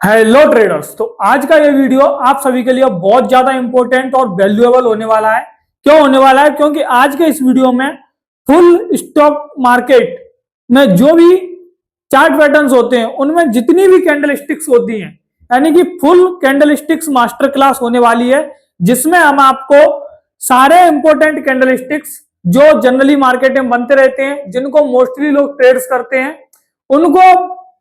Hello traders. तो आज का ये वीडियो आप सभी के लिए बहुत ज्यादा इंपॉर्टेंट और वैल्यूएबल होने वाला है। क्यों होने वाला है? क्योंकि आज के इस वीडियो में फुल स्टॉक मार्केट में जो भी चार्ट पैटर्न्स होते हैं उनमें जितनी भी कैंडल स्टिक्स होती हैं, यानी कि full candle sticks master class होने वाली है, जिसमें हम आपको सारे इंपॉर्टेंट कैंडल स्टिक्स जो जनरली मार्केट में बनते रहते हैं, जिनको मोस्टली लोग ट्रेड्स करते हैं, उनको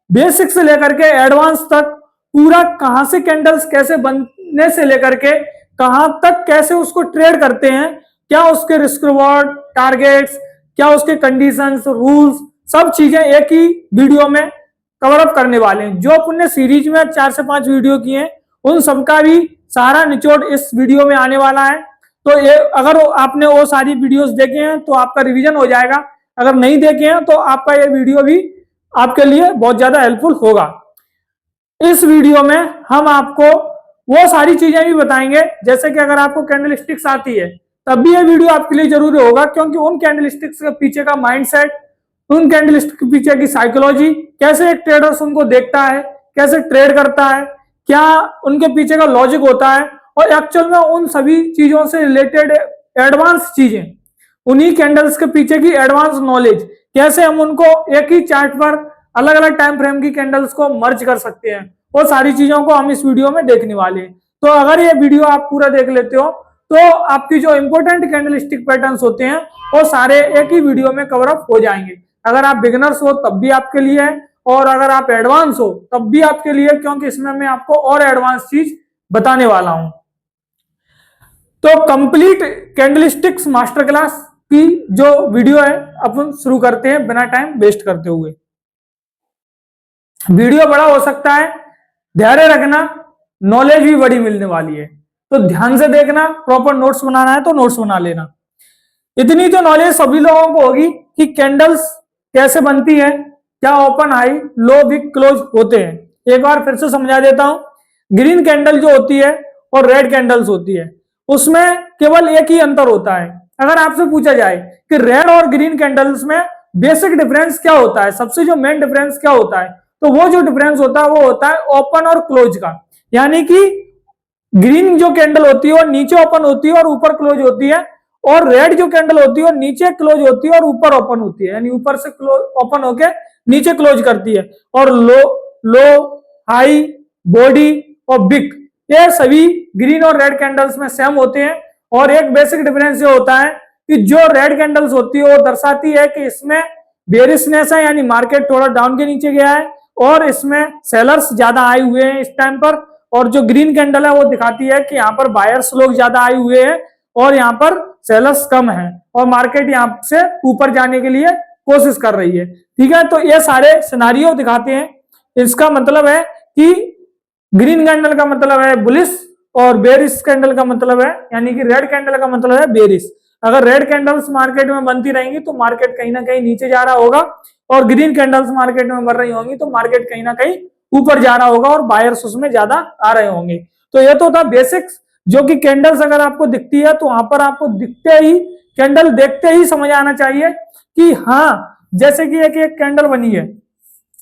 बेसिक से लेकर के एडवांस तक पूरा कहां से कैंडल्स कैसे बनने से लेकर के कहां तक कैसे उसको ट्रेड करते हैं, क्या उसके रिस्क रिवॉर्ड टारगेट्स, क्या उसके कंडीशंस रूल्स, सब चीजें एक ही वीडियो में कवर अप करने वाले हैं। जो अपने सीरीज में 4 से 5 वीडियो किए हैं उन सबका भी सारा निचोड़ इस वीडियो में आने वाला है। तो ये अगर आपने वो सारी वीडियोस देखे हैं तो आपका रिवीजन हो जाएगा, अगर नहीं देखे हैं तो आपका ये वीडियो भी आपके लिए बहुत ज्यादा हेल्पफुल होगा। इस वीडियो में हम आपको वो सारी चीजें भी बताएंगे, जैसे कि अगर आपको कैंडल स्टिक्स आती है तब भी ये वीडियो आपके लिए जरूरी होगा, क्योंकि उन कैंडल स्टिक्स के पीछे का माइंडसेट, उन कैंडल स्टिक्स के पीछे की साइकोलॉजी, कैसे एक ट्रेडर्स उनको देखता है, कैसे ट्रेड करता है, क्या उनके पीछे का लॉजिक होता है, और एक्चुअल में उन सभी चीजों से रिलेटेड एडवांस चीजें, उन्हीं कैंडल्स के पीछे की एडवांस नॉलेज, कैसे हम उनको एक ही चार्ट पर अलग अलग टाइम फ्रेम की कैंडल्स को मर्ज कर सकते हैं, वो सारी चीजों को हम इस वीडियो में देखने वाले हैं। तो अगर ये वीडियो आप पूरा देख लेते हो तो आपकी जो इंपॉर्टेंट कैंडल स्टिक पैटर्न्स होते हैं वो सारे एक ही वीडियो में कवर अप हो जाएंगे। अगर आप बिगिनर्स हो तब भी आपके लिए है, और अगर आप एडवांस हो तब भी आपके लिए, क्योंकि इसमें मैं आपको और एडवांस चीज बताने वाला हूं। तो complete candle sticks master class की जो वीडियो है अपन शुरू करते हैं बिना टाइम वेस्ट करते हुए। वीडियो बड़ा हो सकता है, धैर्य रखना, नॉलेज भी बड़ी मिलने वाली है, तो ध्यान से देखना। प्रॉपर नोट्स बनाना है तो नोट्स बना लेना। इतनी तो नॉलेज सभी लोगों को होगी कि कैंडल्स कैसे बनती है, क्या open high low wick close होते हैं। एक बार फिर से समझा देता हूं। ग्रीन कैंडल जो होती है और रेड कैंडल्स होती है, उसमें केवल एक ही अंतर होता है। अगर आपसे पूछा जाए कि रेड और ग्रीन कैंडल्स में बेसिक डिफरेंस क्या होता है, सबसे जो मेन डिफरेंस क्या होता है, तो वो जो डिफरेंस होता है वो होता है ओपन और क्लोज का। यानी कि ग्रीन जो कैंडल होती है वो नीचे ओपन होती है और ऊपर क्लोज होती है, और रेड जो कैंडल होती है वो नीचे क्लोज होती है और ऊपर ओपन होती है, यानी ऊपर से ओपन होके नीचे क्लोज करती है। और लो लो हाई बॉडी और बिग, ये सभी ग्रीन और रेड कैंडल्स में सेम होते हैं। और एक बेसिक डिफरेंस ये होता है कि जो रेड कैंडल्स होती है वो दर्शाती है कि इसमें बेरिशनेस है, यानी मार्केट थोड़ा डाउन के नीचे गया है और इसमें सेलर्स ज्यादा आए हुए हैं इस टाइम पर। और जो ग्रीन कैंडल है वो दिखाती है कि यहाँ पर बायर्स लोग ज्यादा आए हुए हैं और यहाँ पर सेलर्स कम है, और मार्केट यहाँ से ऊपर जाने के लिए कोशिश कर रही है। ठीक है, तो ये सारे सिनारियो दिखाते हैं। इसका मतलब है कि ग्रीन कैंडल का मतलब है बुलिश और बेरिश कैंडल का मतलब है, यानी कि रेड कैंडल का मतलब है बेरिश। अगर रेड कैंडल्स मार्केट में बनती रहेंगी तो मार्केट कहीं ना कहीं नीचे जा रहा होगा, और ग्रीन कैंडल्स मार्केट में बन रही होंगी तो मार्केट कहीं ना कहीं ऊपर जा रहा होगा और बायर्स उसमें ज्यादा आ रहे होंगे। तो ये तो था बेसिक्स, जो कि कैंडल्स अगर आपको दिखती है तो वहां पर आपको दिखते ही, कैंडल देखते ही समझ आना चाहिए कि हाँ, जैसे कि एक कैंडल बनी है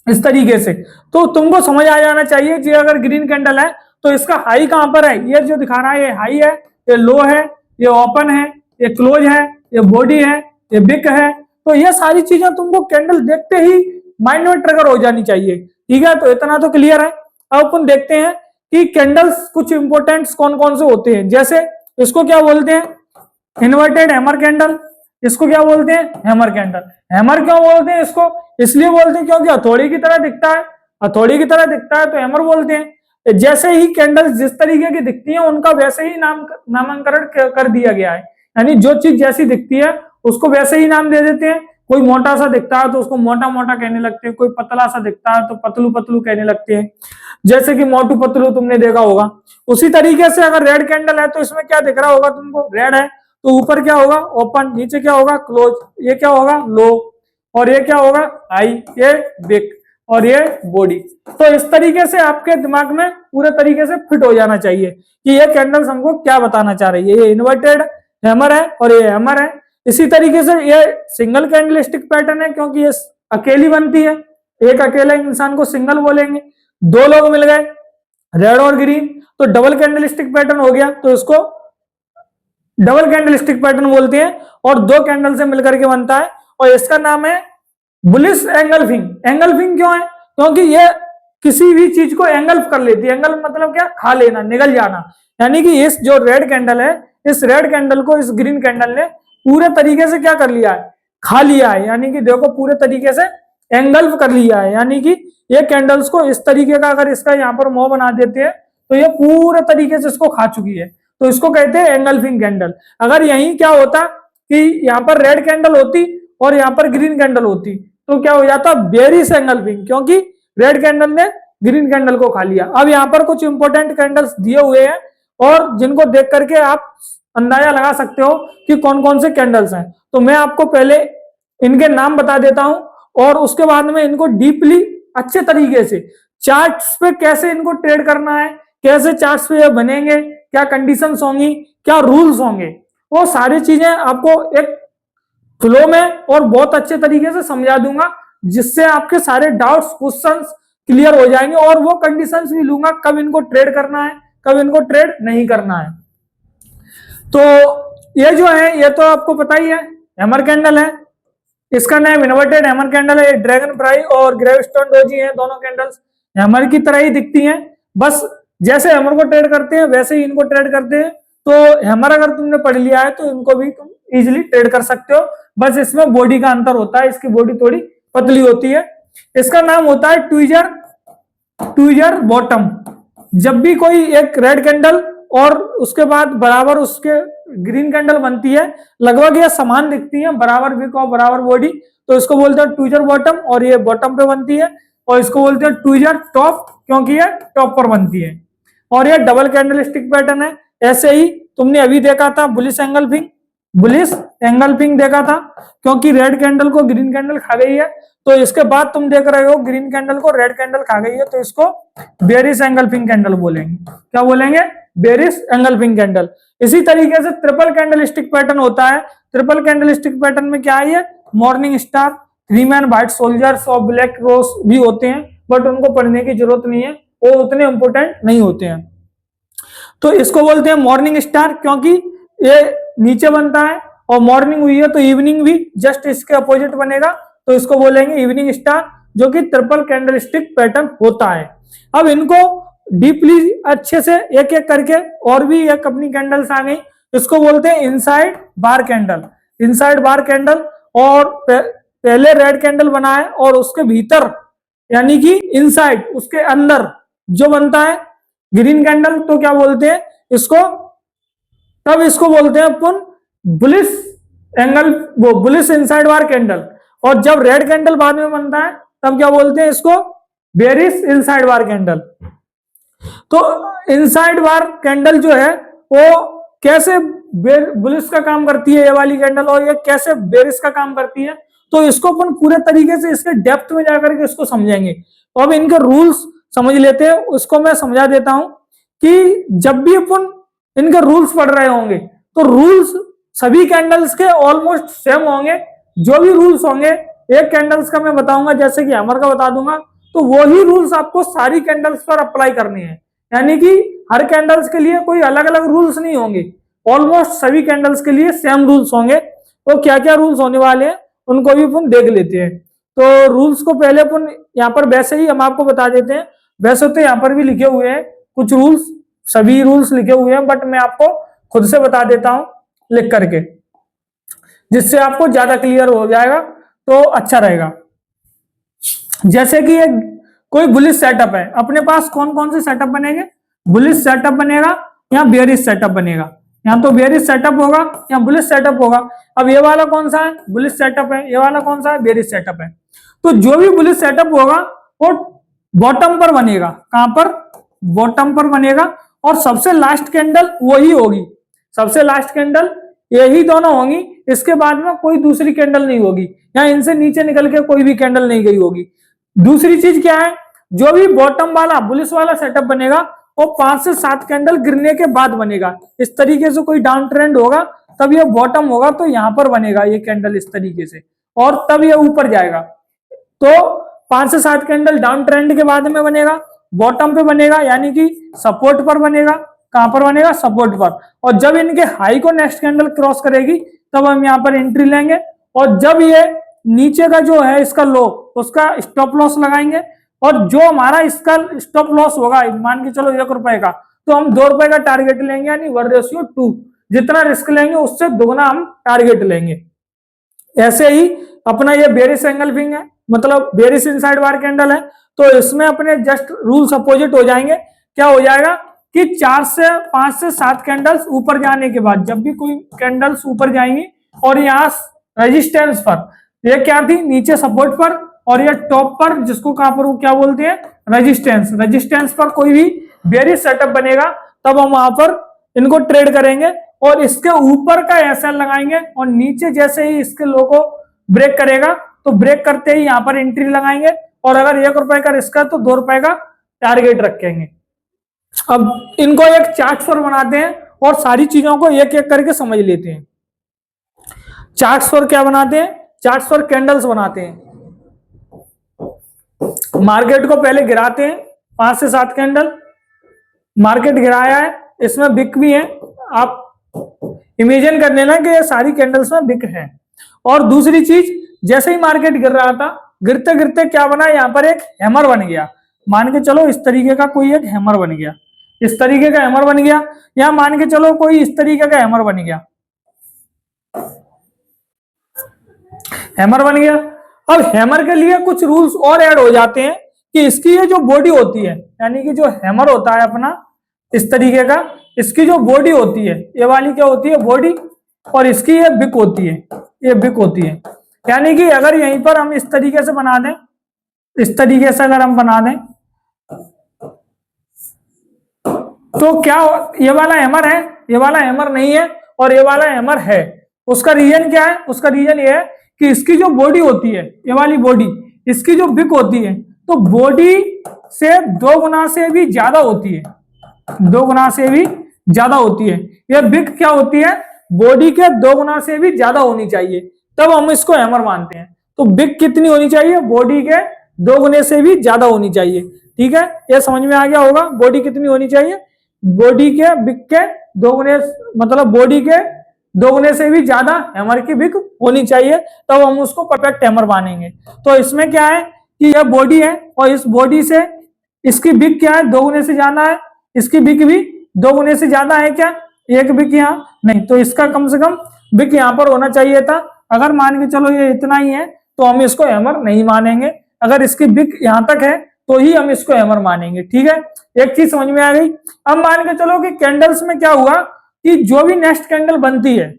इस तरीके से, तो तुमको समझ आ जाना चाहिए कि अगर ग्रीन कैंडल है तो इसका हाई कहां पर है। ये जो दिखा रहा है ये हाई है, ये लो है, ये ओपन है, ये क्लोज है, ये बॉडी है, ये बिग है। तो ये सारी चीजें तुमको कैंडल देखते ही माइंड में ट्रिगर हो जानी चाहिए। ठीक है, तो इतना तो क्लियर है। अब अपन देखते हैं कि कैंडल्स कुछ इंपोर्टेंट्स कौन कौन से होते हैं। जैसे इसको क्या बोलते हैं, इन्वर्टेड हैमर कैंडल। इसको क्या बोलते हैं, हैमर कैंडल। हैमर क्यों बोलते हैं इसको, इसलिए बोलते हैं क्योंकि हथौड़ी की तरह दिखता है, हथौड़ी की तरह दिखता है तो हैमर बोलते हैं। जैसे ही कैंडल्स जिस तरीके की दिखती हैं उनका वैसे ही नामकरण कर दिया गया है, यानी जो चीज जैसी दिखती है उसको वैसे ही नाम दे देते हैं। कोई मोटा सा दिखता है तो उसको मोटा मोटा कहने लगते हैं, कोई पतला सा दिखता है तो पतलू पतलू कहने लगते हैं, जैसे कि मोटू पतलू तुमने देखा होगा। उसी तरीके से अगर रेड कैंडल है तो इसमें क्या दिख रहा होगा तुमको, रेड है तो ऊपर क्या होगा ओपन, नीचे क्या होगा क्लोज, ये क्या होगा लो, और ये क्या होगा हाई, ये बिग, और ये बॉडी। तो इस तरीके से आपके दिमाग में पूरे तरीके से फिट हो जाना चाहिए कि ये कैंडल्स हमको क्या बताना चाह रही है। ये इन्वर्टेड हैमर है और ये हैमर है। इसी तरीके से ये सिंगल कैंडलस्टिक पैटर्न है, क्योंकि ये अकेली बनती है, एक अकेले इंसान को सिंगल बोलेंगे। दो लोग मिल गए रेड और ग्रीन, तो डबल कैंडलस्टिक पैटर्न हो गया, तो इसको डबल कैंडलस्टिक पैटर्न बोलते हैं और दो कैंडल से मिलकर के बनता है और इसका नाम है बुलिश एंगल्फिंग। एंगल्फिंग क्यों है? क्योंकि ये किसी भी चीज को एंगल्फ कर लेती है। एंगल्फ मतलब क्या? खा लेना, निगल जाना। यानी कि इस जो रेड कैंडल है, इस रेड कैंडल को इस ग्रीन कैंडल ने पूरे तरीके से क्या कर लिया है? खा लिया है। यानी कि देखो पूरे तरीके से एंगल्फ कर लिया है। यानी कि ये कैंडल्स को इस तरीके का अगर इसका यहाँ पर मोह बना देते हैं तो ये पूरे तरीके से इसको खा चुकी है, तो इसको कहते हैं एंगल्फिंग कैंडल। अगर यही क्या होता कि यहाँ पर रेड कैंडल होती और यहाँ पर ग्रीन कैंडल होती तो क्या हो जाता? बेरिश एंगल्फिंग, क्योंकि रेड कैंडल ने ग्रीन कैंडल को खा लिया। अब यहाँ पर कुछ इंपॉर्टेंट कैंडल्स दिए हुए हैं और जिनको देख करके आप अंदाजा लगा सकते हो कि कौन कौन से कैंडल्स हैं। तो मैं आपको पहले इनके नाम बता देता हूं और उसके बाद में इनको डीपली अच्छे तरीके से चार्ट्स पे कैसे इनको ट्रेड करना है, कैसे चार्ट्स पे ये बनेंगे, क्या कंडीशंस होंगी, क्या रूल्स होंगे, वो सारी चीजें आपको एक फ्लो में और बहुत अच्छे तरीके से समझा दूंगा, जिससे आपके सारे डाउट्स क्वेश्चंस क्लियर हो जाएंगे और वो कंडीशंस भी लूंगा कब इनको ट्रेड करना है, कब इनको ट्रेड नहीं करना है। तो ये जो है ये तो आपको पता ही है, हैमर कैंडल है, इसका नाम इन्वर्टेड हैमर कैंडल है। ड्रैगन फ्लाई और ग्रेवस्टोन डोजी हैं, दोनों कैंडल्स हैमर की तरह ही दिखती हैं, बस जैसे हैमर को ट्रेड करते हैं वैसे ही इनको ट्रेड करते हैं। तो हैमर अगर तुमने पढ़ लिया है तो इनको भी तुम इजीली ट्रेड कर सकते हो, बस इसमें बॉडी का अंतर होता है, इसकी बॉडी थोड़ी पतली होती है। इसका नाम होता है ट्वीजर बॉटम। जब भी कोई एक रेड कैंडल और उसके बाद बराबर उसके ग्रीन कैंडल बनती है, लगभग ये समान दिखती है, बराबर विक और बराबर बॉडी, तो इसको बोलते हैं ट्वीजर बॉटम और ये बॉटम पे बनती है। और इसको बोलते हैं ट्वीजर टॉप क्योंकि ये टॉप पर बनती है। और ये डबल कैंडल स्टिक पैटर्न है। ऐसे ही तुमने अभी देखा था बुलिश एंगल्फिंग देखा था, क्योंकि रेड कैंडल को ग्रीन कैंडल खा गई है, तो इसके बाद तुम देख रहे हो ग्रीन कैंडल को रेड कैंडल खा गई है, तो इसको बेरिश एंगल्फिंग कैंडल बोलेंगे। क्या बोलेंगे? Bearish engulfing candle. इसी तरीके से ट्रिपल कैंडल स्टिक पैटर्न होता है। ट्रिपल कैंडल स्टिक पैटर्न में क्या है? Morning star, three man, white soldiers और ब्लैक रोज भी होते हैं, बट उनको पढ़ने की जरूरत नहीं है, वो उतने इंपोर्टेंट नहीं होते हैं। तो इसको बोलते हैं मॉर्निंग स्टार क्योंकि ये नीचे बनता है और मॉर्निंग हुई है तो इवनिंग भी जस्ट इसके अपोजिट बनेगा, तो इसको बोलेंगे इवनिंग स्टार, जो कि ट्रिपल कैंडल स्टिक पैटर्न होता है। अब इनको डीपली अच्छे से एक एक करके और भी एक अपनी कैंडल्स आ गई, इसको बोलते हैं इनसाइड बार कैंडल। और पहले रेड कैंडल बना है और उसके भीतर यानी कि इनसाइड उसके अंदर जो बनता है ग्रीन कैंडल, तो क्या बोलते हैं इसको? तब इसको बोलते हैं अपन बुलिश इनसाइड बार कैंडल। और जब रेड कैंडल बाद में बनता है तब क्या बोलते हैं इसको? बेरिश इनसाइड बार कैंडल। तो इनसाइड बार कैंडल जो है वो कैसे बुलिश का काम करती है, ये वाली कैंडल, और ये कैसे बेरिश का काम करती है, तो इसको अपन पूरे तरीके से इसके डेप्थ में जाकर के इसको समझेंगे। तो अब इनके रूल्स समझ लेते हैं, उसको मैं समझा देता हूं कि जब भी अपन इनके रूल्स पढ़ रहे होंगे तो रूल्स सभी कैंडल्स के ऑलमोस्ट सेम होंगे। जो भी रूल्स होंगे एक कैंडल्स का मैं बताऊंगा, जैसे कि हैमर का बता दूंगा, तो वो ही रूल्स आपको सारी कैंडल्स पर अप्लाई करने हैं। यानी कि हर कैंडल्स के लिए कोई अलग अलग रूल्स नहीं होंगे, ऑलमोस्ट सभी कैंडल्स के लिए सेम रूल्स होंगे। तो क्या क्या रूल्स होने वाले हैं उनको भी अपन देख लेते हैं। तो रूल्स को पहले अपन यहाँ पर वैसे ही हम आपको बता देते हैं। वैसे तो यहाँ पर भी लिखे हुए हैं कुछ रूल्स, सभी रूल्स लिखे हुए हैं, बट मैं आपको खुद से बता देता हूं लिख करके, जिससे आपको ज्यादा क्लियर हो जाएगा तो अच्छा रहेगा। जैसे कि ये कोई बुलिश सेटअप है, अपने पास कौन कौन से सेटअप बनेंगे? बुलिश सेटअप बनेगा या बेरिश सेटअप बनेगा। यहाँ तो बेरिश सेटअप होगा या बुलिश सेटअप होगा। अब ये वाला कौन सा है? बुलिश सेटअप है। ये वाला कौन सा है? बेरिश सेटअप है। तो जो भी बुलिश सेटअप होगा वो बॉटम पर बनेगा। कहां पर? बॉटम पर बनेगा और सबसे लास्ट कैंडल वही होगी, सबसे लास्ट कैंडल यही दोनों होंगी, इसके बाद में कोई दूसरी कैंडल नहीं होगी, या इनसे नीचे निकल के कोई भी कैंडल नहीं गई होगी। दूसरी चीज क्या है? जो भी बॉटम वाला बुलिश वाला सेटअप बनेगा वो 5 से 7 कैंडल गिरने के बाद बनेगा। इस तरीके से कोई डाउन ट्रेंड होगा तब ये बॉटम होगा, तो यहां पर बनेगा ये कैंडल इस तरीके से, और तब ये ऊपर जाएगा। तो 5 से 7 कैंडल डाउन ट्रेंड के बाद में बनेगा, बॉटम पे बनेगा, यानी कि सपोर्ट पर बनेगा। कहां पर बनेगा? सपोर्ट पर। और जब इनके हाई को नेक्स्ट कैंडल क्रॉस करेगी तब हम यहाँ पर एंट्री लेंगे, और जब ये नीचे का जो है इसका लो, उसका स्टॉप लॉस लगाएंगे। और जो हमारा इसका स्टॉप लॉस होगा, मान के चलो 1 रुपए का, तो हम 2 रुपए का टारगेट लेंगे, यानी 1:2। जितना रिस्क लेंगे उससे दुगना हम टारगेट लेंगे। ऐसे ही अपना ये बेरिश एंगल्फिंग है, मतलब बेरिश इनसाइड बार कैंडल है, तो इसमें अपने जस्ट रूल्स अपोजिट हो जाएंगे। क्या हो जाएगा कि 5 से 7 कैंडल्स ऊपर जाने के बाद, जब भी कोई कैंडल्स ऊपर जाएंगी और यहाँ रेजिस्टेंस पर, ये क्या थी? नीचे सपोर्ट पर, और ये टॉप पर, जिसको कहां पर क्या बोलते हैं? रेजिस्टेंस पर कोई भी बेरिश सेटअप बनेगा तब हम वहां पर इनको ट्रेड करेंगे, और इसके ऊपर का एसएल लगाएंगे, और नीचे जैसे ही इसके लो को ब्रेक करेगा तो ब्रेक करते ही यहाँ पर एंट्री लगाएंगे। और अगर 1 रुपए का रिस्क है तो 2 रुपए का टारगेट रखेंगे। अब इनको एक चार्ट पर बनाते हैं और सारी चीजों को एक एक करके समझ लेते हैं। चार्ट्स पर क्या बनाते हैं? चार्ट्स पर कैंडल्स बनाते हैं। मार्केट को पहले गिराते हैं 5 से 7 कैंडल। मार्केट गिराया है, इसमें बिक भी है, आप इमेजिन कर लेना कि ये सारी कैंडल्स में बिक है। और दूसरी चीज, जैसे ही मार्केट गिर रहा था, गिरते गिरते क्या बना? यहाँ पर एक हैमर बन गया। मान के चलो इस तरीके का कोई एक हैमर बन गया, इस तरीके का हैमर बन गया, या मान के चलो कोई इस तरीके का हैमर बन गया, हैमर बन गया। अब हैमर के लिए कुछ रूल्स और ऐड हो जाते हैं कि इसकी ये जो बॉडी होती है, यानी कि जो हैमर होता है अपना इस तरीके का, इसकी जो बॉडी होती है, ये वाली क्या होती है? बॉडी, और इसकी ये बिक होती है, ये बिक होती है। यानी कि अगर यहीं पर हम इस तरीके से बना दें, इस तरीके से अगर हम बना दें, तो क्या ये वाला हैमर है? ये वाला हैमर नहीं है, और ये वाला हैमर है। उसका रीजन क्या है? उसका रीजन ये है कि इसकी जो बॉडी होती है, ये वाली बॉडी, इसकी जो बिक होती है, तो बॉडी से 2 गुना से भी ज्यादा होती है, 2 गुना से भी ज्यादा होती है। यह बिक क्या होती है? बॉडी के 2 गुना से भी ज्यादा होनी चाहिए, तब हम इसको हैमर मानते हैं। तो बिक कितनी होनी चाहिए? बॉडी के 2 गुने से भी ज्यादा होनी चाहिए। ठीक है, यह समझ में आ गया होगा। बॉडी कितनी होनी चाहिए? बॉडी के बिक के 2 गुने, मतलब बॉडी के 2 गुने से भी ज्यादा हैमर की बिक होनी चाहिए, तब हम उसको परफेक्ट हैमर मानेंगे। तो इसमें क्या है कि यह बॉडी है, और इस बॉडी से इसकी बिक क्या है? 2 गुने से ज्यादा है। इसकी बिक भी 2 गुने से ज्यादा है क्या? एक बिक यहाँ नहीं, तो इसका कम से कम बिक यहाँ पर होना चाहिए था। अगर मान के चलो ये इतना ही है तो हम इसको हैमर नहीं मानेंगे। अगर इसकी बिक यहां तक है तो ही हम इसको हैमर मानेंगे। ठीक है, एक चीज समझ में आ गई। अब मान के चलो कि कैंडल्स में क्या हुआ कि जो भी नेक्स्ट कैंडल बनती है,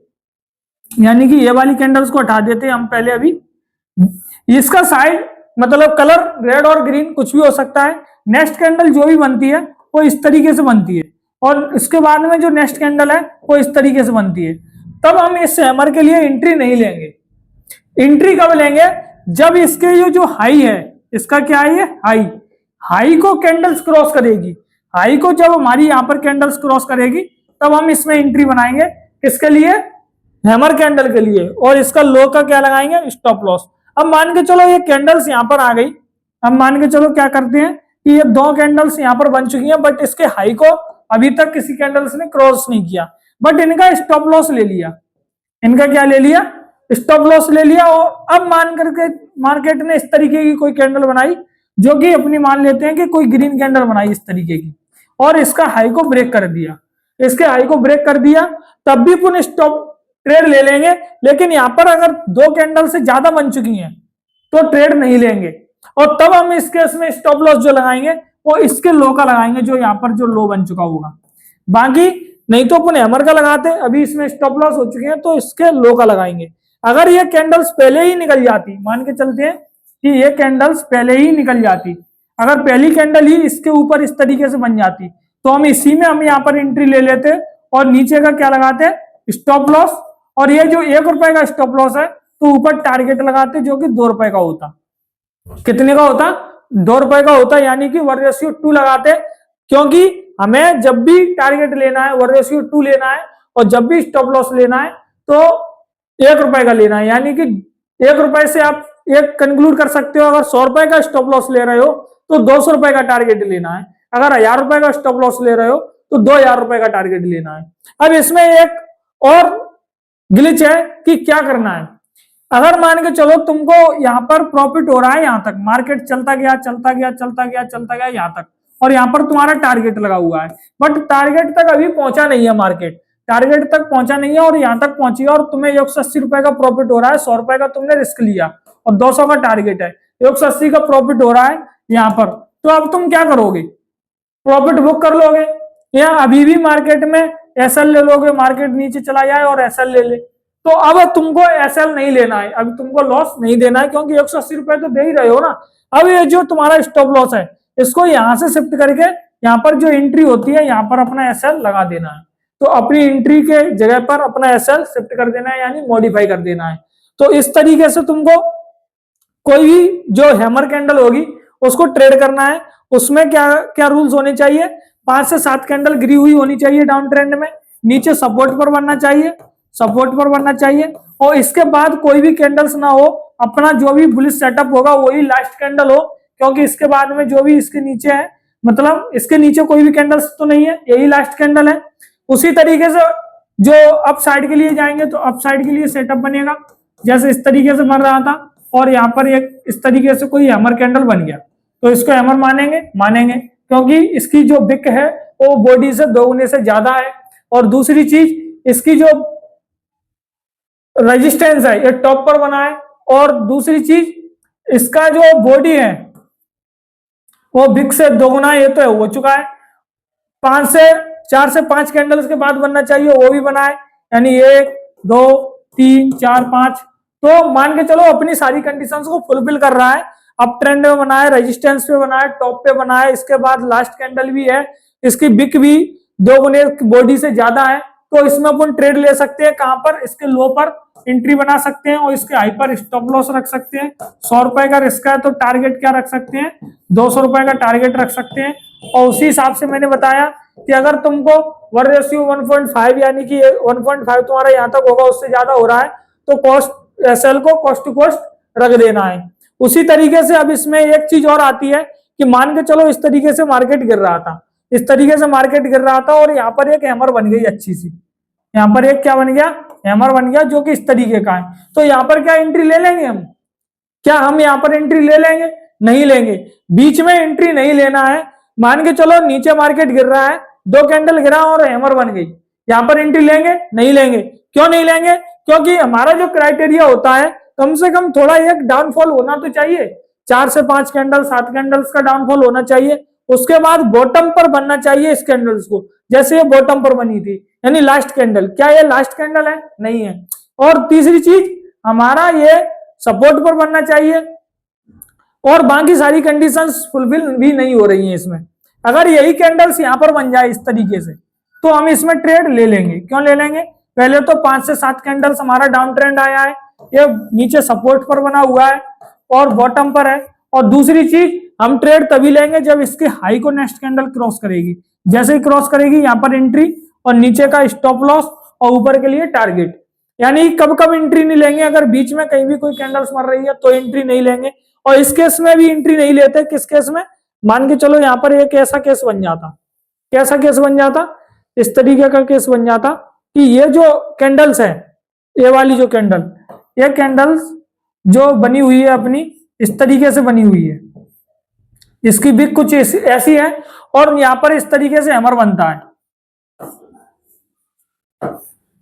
यानी कि ये वाली कैंडल्स को हटा देते हैं हम पहले, अभी इसका साइड मतलब कलर रेड और ग्रीन कुछ भी हो सकता है। नेक्स्ट कैंडल जो भी बनती है वो इस तरीके से बनती है, और इसके बाद में जो नेक्स्ट कैंडल है वो इस तरीके से बनती है। तब हम इस हैमर के लिए एंट्री नहीं लेंगे। एंट्री कब लेंगे? जब इसके जो हाई है, इसका क्या है? हाई, हाई को कैंडल्स क्रॉस करेगी। हाई को जब हमारी यहाँ पर कैंडल्स क्रॉस करेगी तब हम इसमें एंट्री बनाएंगे। किसके लिए? हैमर कैंडल के लिए। और इसका लो का क्या लगाएंगे? Stop loss. अब मान के चलो ये कैंडल्स यहाँ पर आ गई। अब मान के चलो क्या करते हैं कि ये 2 कैंडल्स यहाँ पर बन चुकी हैं, बट इसके हाई को अभी तक किसी कैंडल्स ने क्रॉस नहीं किया, बट इनका स्टॉप लॉस ले लिया। इनका क्या ले लिया? स्टॉप लॉस ले लिया। और अब मान करके मार्केट ने इस तरीके की कोई कैंडल बनाई, जो कि अपनी मान लेते हैं कि कोई ग्रीन कैंडल बनाई इस तरीके की, और इसका हाई को ब्रेक कर दिया। इसके हाई को ब्रेक कर दिया, तब भी पुनः स्टॉप ट्रेड ले लेंगे। लेकिन यहां पर अगर 2 कैंडल से ज्यादा बन चुकी हैं तो ट्रेड नहीं लेंगे, और तब हम इस केस में स्टॉप लॉस जो लगाएंगे वो इसके लो का लगाएंगे, जो यहाँ पर जो लो बन चुका होगा। बाकी नहीं तो अपन हैमर का लगाते, अभी इसमें स्टॉप लॉस हो चुके हैं तो इसके लो का लगाएंगे। अगर ये कैंडल्स पहले ही निकल जाती, मान के चलते हैं कि ये कैंडल्स पहले ही निकल जाती, अगर पहली कैंडल ही इसके ऊपर इस तरीके से बन जाती, तो हम इसी में हम यहाँ पर एंट्री ले लेते और नीचे का क्या लगाते? Stop loss. और ये जो 1 रुपए का स्टॉप लॉस है तो ऊपर टारगेट लगाते जो कि 2 रुपए का होता। कितने का होता? 2 रुपए का होता, यानी कि 1:2 लगाते, क्योंकि हमें जब भी टारगेट लेना है 1:2 लेना है, और जब भी स्टॉप लॉस लेना है तो 1 रुपए का लेना है। यानी कि 1 रुपए से आप एक कंक्लूड कर सकते हो, अगर 100 रुपए का स्टॉप लॉस ले रहे हो तो 200 रुपए का टारगेट लेना है। अगर 1000 रुपए का स्टॉप लॉस ले रहे हो तो 2000 रुपए का टारगेट लेना है। अब इसमें एक और ग्लिच है कि क्या करना है। अगर मान के चलो तुमको यहाँ पर प्रॉफिट हो रहा है, यहां तक मार्केट चलता गया चलता गया चलता गया चलता गया यहां तक, और यहाँ पर तुम्हारा टारगेट लगा हुआ है, बट टारगेट तक अभी पहुंचा नहीं है, मार्केट टारगेट तक पहुंचा नहीं है और यहां तक पहुंची है, और तुम्हें 180 रुपए का प्रॉफिट हो रहा है, 100 रुपए का तुमने रिस्क लिया और 200 का टारगेट है, 180 का प्रॉफिट हो रहा है यहाँ पर, तो अब तुम क्या करोगे? प्रॉफिट बुक कर लोगे या अभी भी मार्केट में एसएल ले लोगे, मार्केट नीचे चला जाए और एसएल ले ले? तो अब तुमको एसएल नहीं लेना है, अब तुमको लॉस नहीं देना है, क्योंकि 180 रुपए तो दे ही रहे हो ना। अब ये जो तुम्हारा स्टॉप लॉस है इसको यहां से शिफ्ट करके यहाँ पर जो एंट्री होती है यहाँ पर अपना एसएल लगा देना है। तो अपनी एंट्री के जगह पर अपना एसएल शिफ्ट कर देना है, यानी मॉडिफाई कर देना है। तो इस तरीके से तुमको कोई भी जो हैमर कैंडल होगी उसको ट्रेड करना है। उसमें क्या क्या रूल्स होने चाहिए? 5 से 7 कैंडल गिरी हुई होनी चाहिए डाउन ट्रेंड में, नीचे सपोर्ट पर बनना चाहिए, सपोर्ट पर बनना चाहिए, और इसके बाद कोई भी कैंडल्स ना हो, अपना जो भी बुलिश सेटअप होगा वही लास्ट कैंडल हो, क्योंकि इसके बाद में जो भी इसके नीचे है, मतलब इसके नीचे कोई भी कैंडल्स तो नहीं है, यही लास्ट कैंडल है। उसी तरीके से जो अप साइड के लिए जाएंगे तो अप साइड के लिए सेटअप बनेगा, जैसे इस तरीके से बन रहा था, और यहाँ पर एक इस तरीके से कोई हैमर कैंडल बन गया, तो इसको हैमर मानेंगे क्योंकि इसकी जो बिक है वो बॉडी से 2 गुने से ज्यादा है, और दूसरी चीज इसकी जो रेजिस्टेंस है ये टॉप पर बना है, और दूसरी चीज इसका जो बॉडी है वो बिक से 2 गुना ये तो हो चुका है। 4 से 5 कैंडल्स के बाद बनना चाहिए, वो भी बना है, यानी 1 2 3 4 5। तो मान के चलो अपनी सारी कंडीशंस को फुलफिल कर रहा है। अप ट्रेंड में बना है, रेजिस्टेंस पे बना है, टॉप पे बना है, इसके बाद लास्ट कैंडल भी है, इसकी बिक भी 2 गुने बॉडी से ज्यादा है, तो इसमें अपन ट्रेड ले सकते हैं। कहां पर? इसके लो पर एंट्री बना सकते हैं और इसके हाई पर स्टॉप लॉस रख सकते हैं। 100 रुपए का रिस्क है तो टारगेट क्या रख सकते हैं? 200 रुपए का टारगेट रख सकते हैं। और उसी हिसाब से मैंने बताया कि अगर तुमको 1:1.5 यानी कि 1.5 तुम्हारा यहां तक होगा, उससे ज्यादा हो रहा है, तो कॉस्ट एसएल को कॉस्ट टू कॉस्ट रख देना है। उसी तरीके से अब इसमें एक चीज और आती है कि मान के चलो इस तरीके से मार्केट गिर रहा था, इस तरीके से मार्केट गिर रहा था, और यहाँ पर एक हैमर बन गई अच्छी सी, यहाँ पर एक क्या बन गया? हैमर बन गया, जो कि इस तरीके का है। तो यहाँ पर क्या एंट्री ले लेंगे हम? क्या हम यहाँ पर एंट्री ले लेंगे? नहीं लेंगे, बीच में एंट्री नहीं लेना है। मान के चलो नीचे मार्केट गिर रहा है, 2 कैंडल गिरा और हैमर बन गई, यहाँ पर एंट्री लेंगे? नहीं लेंगे। क्यों नहीं लेंगे? क्योंकि हमारा जो क्राइटेरिया होता है कम से कम थोड़ा एक डाउनफॉल होना तो चाहिए, 4 से 5 कैंडल 7 कैंडल्स का डाउनफॉल होना चाहिए। उसके बाद बॉटम पर बनना चाहिए इस कैंडल्स को, जैसे ये बॉटम पर बनी थी, यानी लास्ट कैंडल। क्या ये लास्ट कैंडल है? नहीं है। और तीसरी चीज हमारा ये सपोर्ट पर बनना चाहिए, और बाकी सारी कंडीशंस फुलफिल भी नहीं हो रही हैं इसमें। अगर यही कैंडल्स यहाँ पर बन जाए इस तरीके से तो हम इसमें ट्रेड ले लेंगे। क्यों ले लेंगे? पहले तो 5 से 7 कैंडल्स हमारा डाउन ट्रेंड आया है, ये नीचे सपोर्ट पर बना हुआ है और बॉटम पर है, और दूसरी चीज हम ट्रेड तभी लेंगे जब इसके हाई को नेक्स्ट कैंडल क्रॉस करेगी। जैसे ही क्रॉस करेगी यहाँ पर एंट्री, और नीचे का स्टॉप लॉस, और ऊपर के लिए टारगेट। यानी कब कब एंट्री नहीं लेंगे? अगर बीच में कहीं भी कोई कैंडल्स मर रही है तो एंट्री नहीं लेंगे, और इस केस में भी एंट्री नहीं लेते। किस केस में? मान के चलो यहाँ पर एक ऐसा केस बन जाता, कैसा केस बन जाता? इस तरीके का केस बन जाता कि ये जो कैंडल्स है, ये वाली जो कैंडल, ये कैंडल्स जो बनी हुई है अपनी इस तरीके से बनी हुई है, इसकी भी कुछ ऐसी है, और यहां पर इस तरीके से हैमर बनता है,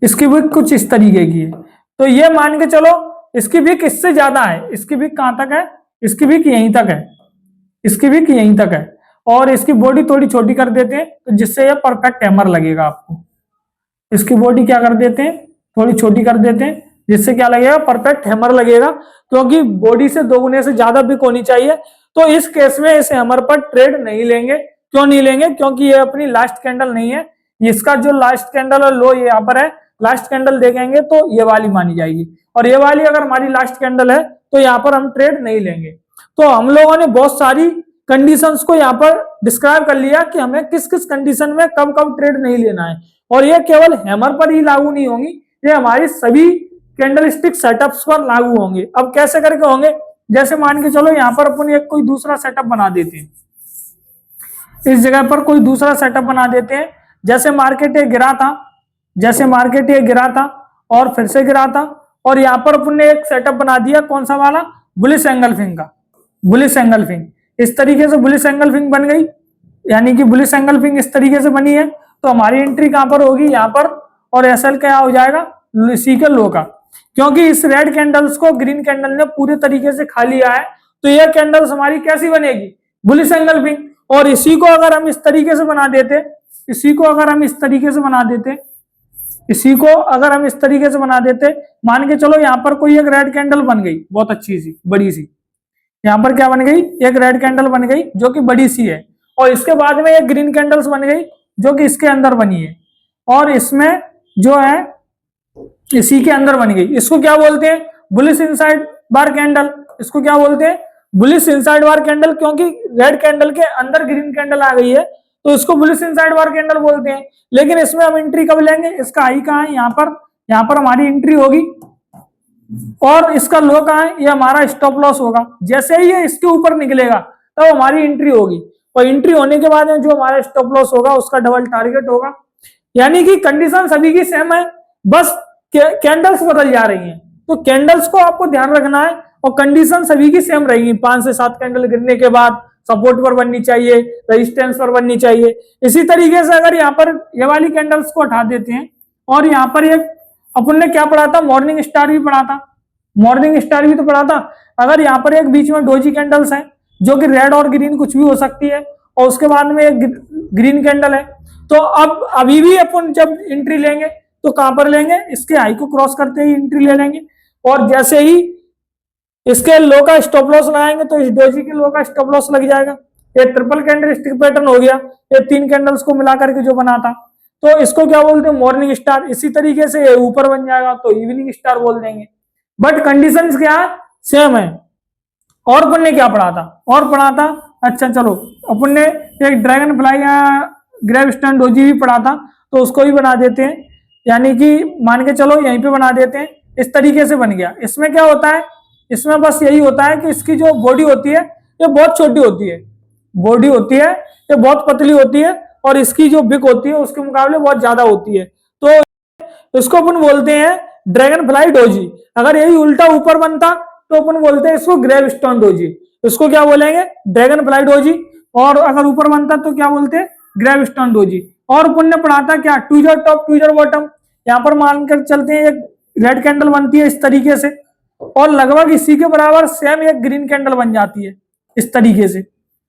इसकी भी कुछ इस तरीके की है। तो ये मान के चलो इसकी भी इससे ज्यादा है, इसकी भी कहां तक है? इसकी भी यहीं तक है, इसकी भी यहीं तक है, और इसकी बॉडी थोड़ी छोटी कर देते हैं तो जिससे ये परफेक्ट हैमर लगेगा आपको। इसकी बॉडी क्या कर देते हैं? थोड़ी छोटी कर देते हैं, जिससे क्या लगेगा? परफेक्ट हैमर लगेगा, क्योंकि बॉडी से 2 गुने से ज्यादा बिक होनी चाहिए। तो इस केस में इस हैमर पर ट्रेड नहीं लेंगे। क्यों नहीं लेंगे? क्योंकि ये अपनी लास्ट कैंडल नहीं है, इसका जो लास्ट कैंडल और लो ये यहाँ पर है, लास्ट कैंडल देखेंगे तो ये वाली मानी जाएगी, और ये वाली अगर हमारी लास्ट कैंडल है तो यहाँ पर हम ट्रेड नहीं लेंगे। तो हम लोगों ने बहुत सारी कंडीशंस को यहाँ पर डिस्क्राइब कर लिया कि हमें किस किस कंडीशन में कब कब ट्रेड नहीं लेना है, और ये केवल हैमर पर ही लागू नहीं होंगी, ये हमारी सभी कैंडलस्टिक सेटअप्स पर लागू होंगे। अब कैसे करके होंगे? जैसे मान के चलो यहाँ पर अपन एक कोई दूसरा सेटअप बना देते हैं, इस जगह पर कोई दूसरा सेटअप बना देते हैं। जैसे मार्केट ये गिरा था, जैसे मार्केट ये गिरा था और फिर से गिरा था, और यहां पर अपन ने एक सेटअप बना दिया, कौन सा वाला, बुलिश एंगल्फिंग का, बुलिश एंगल्फिंग। इस तरीके से बुलिश एंगल्फिंग बन गई, यानी कि बुलिश एंगल्फिंग इस तरीके से बनी है, तो हमारी एंट्री कहां पर होगी, यहां पर, और एसएल क्या हो जाएगा, सी के लो का, क्योंकि इस रेड कैंडल्स को ग्रीन कैंडल ने पूरे तरीके से खा लिया है, तो यह कैंडल्स हमारी कैसी बनेगी, बुलिश एंगल्फिंग। और इसी को अगर हम इस तरीके से बना देते, इसी को अगर हम इस तरीके से बना देते, इसी को अगर हम इस तरीके से बना देते, मान के चलो यहां पर कोई एक रेड कैंडल बन गई, बहुत अच्छी सी बड़ी सी, यहां पर क्या बन गई, एक रेड कैंडल बन गई जो कि बड़ी सी है, और इसके बाद में एक ग्रीन कैंडल्स बन गई जो कि इसके अंदर बनी है, और इसमें जो है इसी के अंदर बन गई। इसको क्या बोलते हैं, बुलिश इनसाइड बार कैंडल। इसको क्या बोलते हैं, बुलिश इनसाइड बार कैंडल, क्योंकि रेड कैंडल के अंदर ग्रीन कैंडल आ गई है, तो इसको बुलिश इनसाइड बार कैंडल बोलते हैं। लेकिन इसमें हम एंट्री कब लेंगे, इसका हाई कहाँ है, यहाँ पर हमारी एंट्री होगी, और इसका लो कहाँ है, ये हमारा स्टॉप लॉस होगा। जैसे ही ये इसके ऊपर निकलेगा तब हमारी एंट्री होगी, और एंट्री होने के बाद जो हमारा स्टॉप लॉस होगा उसका डबल टारगेट होगा। यानी कि कंडीशन सभी की सेम है, बस कैंडल्स बदल जा रही हैं। तो कैंडल्स को आपको ध्यान रखना है, और कंडीशन सभी की सेम रहेगी। 5 से 7 कैंडल गिरने के बाद सपोर्ट पर बननी चाहिए, रेजिस्टेंस पर बननी चाहिए। इसी तरीके से अगर यहाँ पर ये वाली कैंडल्स को हटा देते हैं, और यहाँ पर एक अपन ने क्या पढ़ा था, मॉर्निंग स्टार भी पढ़ा था, मॉर्निंग स्टार भी तो पढ़ा था। अगर यहाँ पर एक बीच में डोजी कैंडल्स है जो कि रेड और ग्रीन कुछ भी हो सकती है, और उसके बाद में एक ग्रीन कैंडल है, तो अब अभी भी अपन जब एंट्री लेंगे तो कहां पर लेंगे, इसके हाई को क्रॉस करते ही एंट्री ले लेंगे, और जैसे ही इसके लो का स्टॉप लॉस लगाएंगे तो इस डोजी के लो का स्टॉप लॉस लग जाएगा। ये ट्रिपल कैंडलस्टिक पैटर्न हो गया, ये 3 कैंडल्स को मिलाकर के जो बना था, तो इसको क्या बोलते हैं, मॉर्निंग स्टार। इसी तरीके से ये ऊपर बन जाएगा तो इवनिंग स्टार बोल देंगे, बट कंडीशंस क्या है, सेम है। और अपन ने क्या पढ़ा था, और पढ़ा था, अच्छा चलो अपन ने एक ड्रैगन फ्लाई या ग्रेविस्टन डोजी भी पढ़ा था, तो उसको भी बना देते हैं। यानी कि मान के चलो यहीं पे बना देते हैं, इस तरीके से बन गया। इसमें क्या होता है, इसमें बस यही होता है कि इसकी जो बॉडी होती है ये बहुत छोटी होती है, बॉडी होती है ये बहुत पतली होती है, और इसकी जो बिक होती है उसके मुकाबले बहुत ज्यादा होती है, तो इसको अपन बोलते हैं ड्रैगन फ्लाई डोजी। अगर यही उल्टा ऊपर बनता तो अपन बोलते हैं इसको ग्रेविस्टन डोजी। इसको क्या बोलेंगे, ड्रैगन फ्लाई डोजी, और अगर ऊपर बनता तो क्या बोलते हैं, ग्रेविस्टन डोजी। और अपन ने पढ़ा था क्या, ट्विजर टॉप ट्विजर बॉटम। यहाँ पर मानकर चलते हैं एक रेड कैंडल बनती है इस तरीके से, और लगभग इसी के बराबर सेम एक ग्रीन कैंडल बन जाती है इस तरीके से,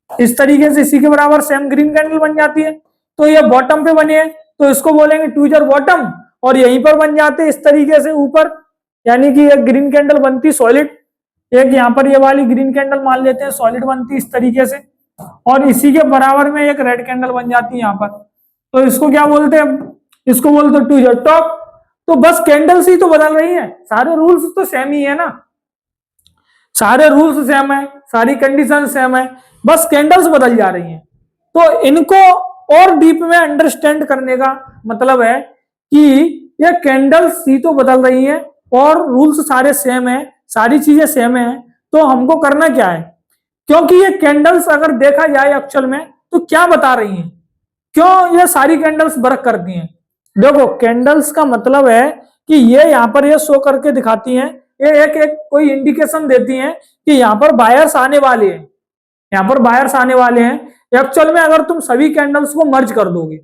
इस तरीके से इसी के बराबर सेम ग्रीन कैंडल बन जाती है। तो ये बॉटम पे बनी है तो इसको बोलेंगे ट्विजर बॉटम, और यहीं पर बन जाते हैं इस तरीके से ऊपर, यानी कि एक ग्रीन कैंडल बनती सॉलिड, एक यहाँ पर ये वाली ग्रीन कैंडल मान लेते हैं सॉलिड बनती इस तरीके से, और इसी के बराबर में एक रेड कैंडल बन जाती है यहाँ पर, तो इसको क्या बोलते हैं, इसको बोलते हैं ट्विजर टॉप। तो बस कैंडल्स ही तो बदल रही है, सारे रूल्स तो सेम ही है ना, सारे रूल्स सेम है, सारी कंडीशन सेम है, बस कैंडल्स बदल जा रही हैं। तो इनको और डीप में अंडरस्टैंड करने का मतलब है कि ये कैंडल्स ही तो बदल रही है और रूल्स सारे सेम है, सारी चीजें सेम है, तो हमको करना क्या है, क्योंकि ये कैंडल्स अगर देखा जाए एक्चुअल में तो क्या बता रही हैं, क्यों ये सारी कैंडल्स वर्क करती हैं। देखो कैंडल्स का मतलब है कि ये यहाँ पर ये शो करके दिखाती हैं, ये एक एक कोई इंडिकेशन देती हैं कि यहाँ पर बायर्स आने वाले हैं, यहाँ पर बायर्स आने वाले हैं। एक्चुअल में अगर तुम सभी कैंडल्स को मर्ज कर दोगे,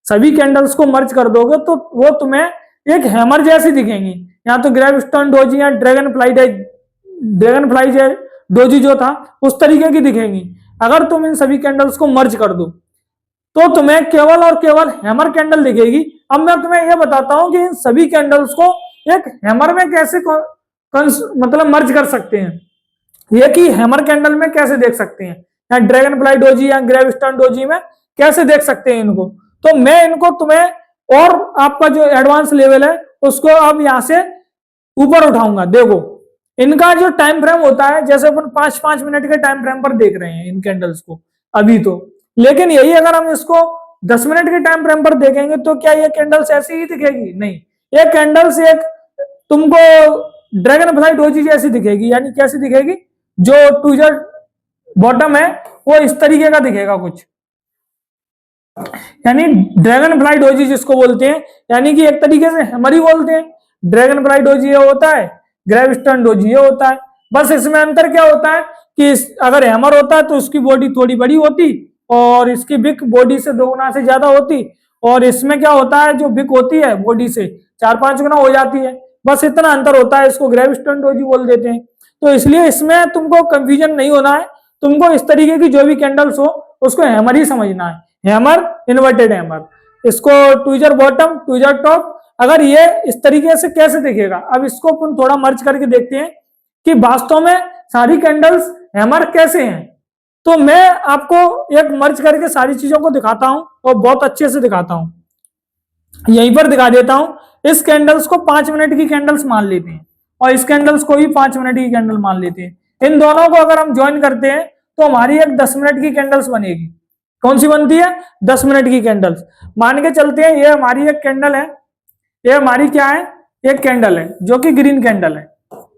सभी कैंडल्स को मर्ज कर दोगे तो वो तुम्हें एक हैमर जैसी दिखेंगी, या तो ग्रेविस्टन डोजी या ड्रैगन फ्लाई डोजी जो था उस तरीके की दिखेंगी। अगर तुम इन सभी कैंडल्स को मर्ज कर दो तो तुम्हें केवल और केवल हैमर कैंडल दिखेगी। अब मैं तुम्हें यह बताता हूं कि इन सभी कैंडल्स को एक हैमर में कैसे मतलब मर्ज कर सकते हैं, ये कि हैमर कैंडल में कैसे देख सकते हैं, या ड्रैगन फ्लाई डोजी या ग्रेविस्टन डोजी में कैसे देख सकते हैं इनको। तो मैं इनको तुम्हें और आपका जो एडवांस लेवल है उसको अब यहां से ऊपर उठाऊंगा। देखो इनका जो टाइम फ्रेम होता है, जैसे अपन 5-5 मिनट के टाइम फ्रेम पर देख रहे हैं इन कैंडल्स को अभी तो, लेकिन यही अगर हम इसको 10 मिनट के टाइम फ्रेम पर देखेंगे तो क्या ये कैंडल्स ऐसी ही दिखेगी, नहीं, ये कैंडल्स एक तुमको ड्रैगन फ्लाई डोजी जैसी दिखेगी। यानी कैसी दिखेगी, जो ट्विजर बॉटम है वो इस तरीके का दिखेगा कुछ, यानी ड्रैगन फ्लाई डोजी जिसको बोलते हैं, यानी कि एक तरीके से हैमर ही बोलते हैं। ड्रैगन फ्लाई डोजी ये होता है, ग्रेविस्टन डोजी ये होता है। बस इसमें अंतर क्या होता है कि अगर हैमर होता है तो उसकी बॉडी थोड़ी बड़ी होती और इसकी बिक बॉडी से 2 गुना से ज्यादा होती, और इसमें क्या होता है जो बिक होती है बॉडी से 4-5 गुना हो जाती है। बस इतना अंतर होता है, इसको ग्रेविस्टन डोजी बोल देते हैं। तो इसलिए इसमें तुमको कंफ्यूजन नहीं होना है, तुमको इस तरीके की जो भी कैंडल्स हो उसको हैमर ही समझना है। हैमर, इन्वर्टेड हैमर, इसको ट्विजर बॉटम, ट्विजर टॉप। अगर ये इस तरीके से कैसे दिखेगा, अब इसको अपन थोड़ा मर्ज करके देखते हैं कि वास्तव में सारी कैंडल्स हैमर कैसे हैं। तो मैं आपको एक मर्ज करके सारी चीजों को दिखाता हूं और बहुत अच्छे से दिखाता हूं। यहीं पर दिखा देता हूं। इस कैंडल्स को 5 मिनट की कैंडल्स मान लेते हैं और इस कैंडल्स को भी 5 मिनट की कैंडल मान लेते हैं। इन दोनों को अगर हम ज्वाइन करते हैं तो हमारी एक 10 मिनट की कैंडल्स बनेगी। कौन सी बनती है? 10 मिनट की कैंडल्स। मान के चलते हैं ये हमारी एक कैंडल है, ये हमारी क्या है, एक कैंडल है जो कि ग्रीन कैंडल है,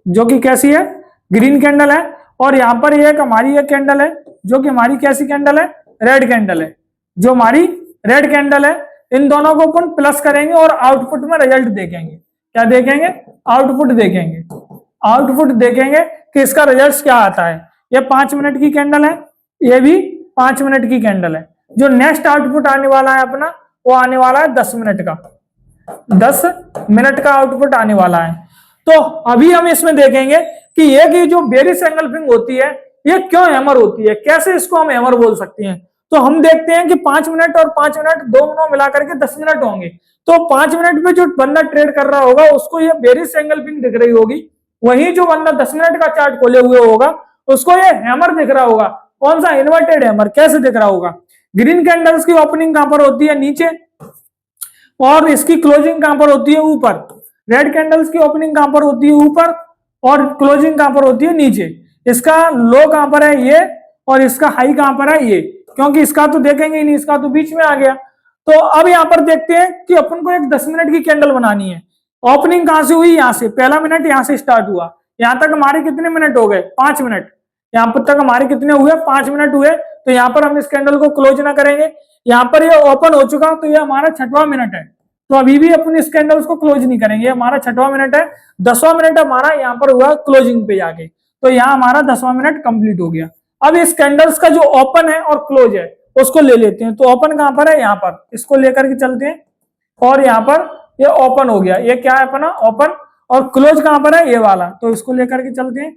जो कि कैसी है, ग्रीन कैंडल है। और यहाँ पर एक हमारी एक कैंडल है जो कि हमारी कैसी कैंडल है, रेड कैंडल है, जो हमारी रेड कैंडल है। इन दोनों को अपन प्लस करेंगे और आउटपुट में रिजल्ट देखेंगे। क्या देखेंगे? आउटपुट देखेंगे। आउटपुट देखेंगे कि इसका रिजल्ट क्या आता है। ये 5 मिनट की कैंडल है, ये भी 5 मिनट की कैंडल है। जो नेक्स्ट आउटपुट आने वाला है अपना, वो आने वाला है 10 मिनट का। 10 मिनट का आउटपुट आने वाला है। तो अभी हम इसमें देखेंगे कि ये की जो बेरिश एंगल्फिंग होती है ये क्यों हैमर होती है, कैसे इसको हम हैमर बोल सकते हैं। तो हम देखते हैं कि 5 मिनट और 5 मिनट दोनों मिलाकर के 10 मिनट होंगे। तो 5 मिनट में जो बंदा ट्रेड कर रहा होगा उसको ये बेरिश एंगल्फिंग दिख रही होगी, वही जो बंदा 10 मिनट का चार्ट खोले हुए होगा उसको ये हैमर दिख रहा होगा। कौन सा? Inverted hammer. कैसे दिख रहा होगा? ग्रीन कैंडल्स की ओपनिंग कहां पर होती है? नीचे, और इसकी क्लोजिंग कहां पर होती है? ऊपर। रेड कैंडल्स की ओपनिंग कहां पर होती है? ऊपर, और क्लोजिंग कहां पर होती है? नीचे। इसका लो कहां पर है? ये, और इसका हाई कहां पर है? ये। क्योंकि इसका तो देखेंगे ही नहीं, इसका तो बीच में आ गया। तो अब यहां पर देखते हैं कि अपन को एक 10 मिनट की कैंडल बनानी है। ओपनिंग कहां से हुई? यहां से, पहला मिनट यहां से स्टार्ट हुआ। यहां तक हमारे कितने मिनट हो गए? 5 मिनट। यहां पर तक हमारे कितने हुए? 5 मिनट हुए। तो यहां पर हम इस कैंडल को क्लोज ना करेंगे। यहां पर ये ओपन हो चुका, तो ये हमारा 6वां मिनट है। तो अभी भी अपन इस कैंडल्स को क्लोज नहीं करेंगे, हमारा 6वां मिनट है। 10वां मिनट हमारा यहाँ पर हुआ क्लोजिंग पे जाके, तो यहाँ हमारा 10वां मिनट कंप्लीट हो गया। अब इस कैंडल्स का जो ओपन है और क्लोज है उसको ले लेते हैं। तो ओपन कहां पर है? यहाँ पर। इसको लेकर के चलते हैं और यहाँ पर ये ओपन हो गया। ये क्या है अपना? ओपन। और क्लोज कहां पर है? ये वाला। तो इसको लेकर के चलते हैं,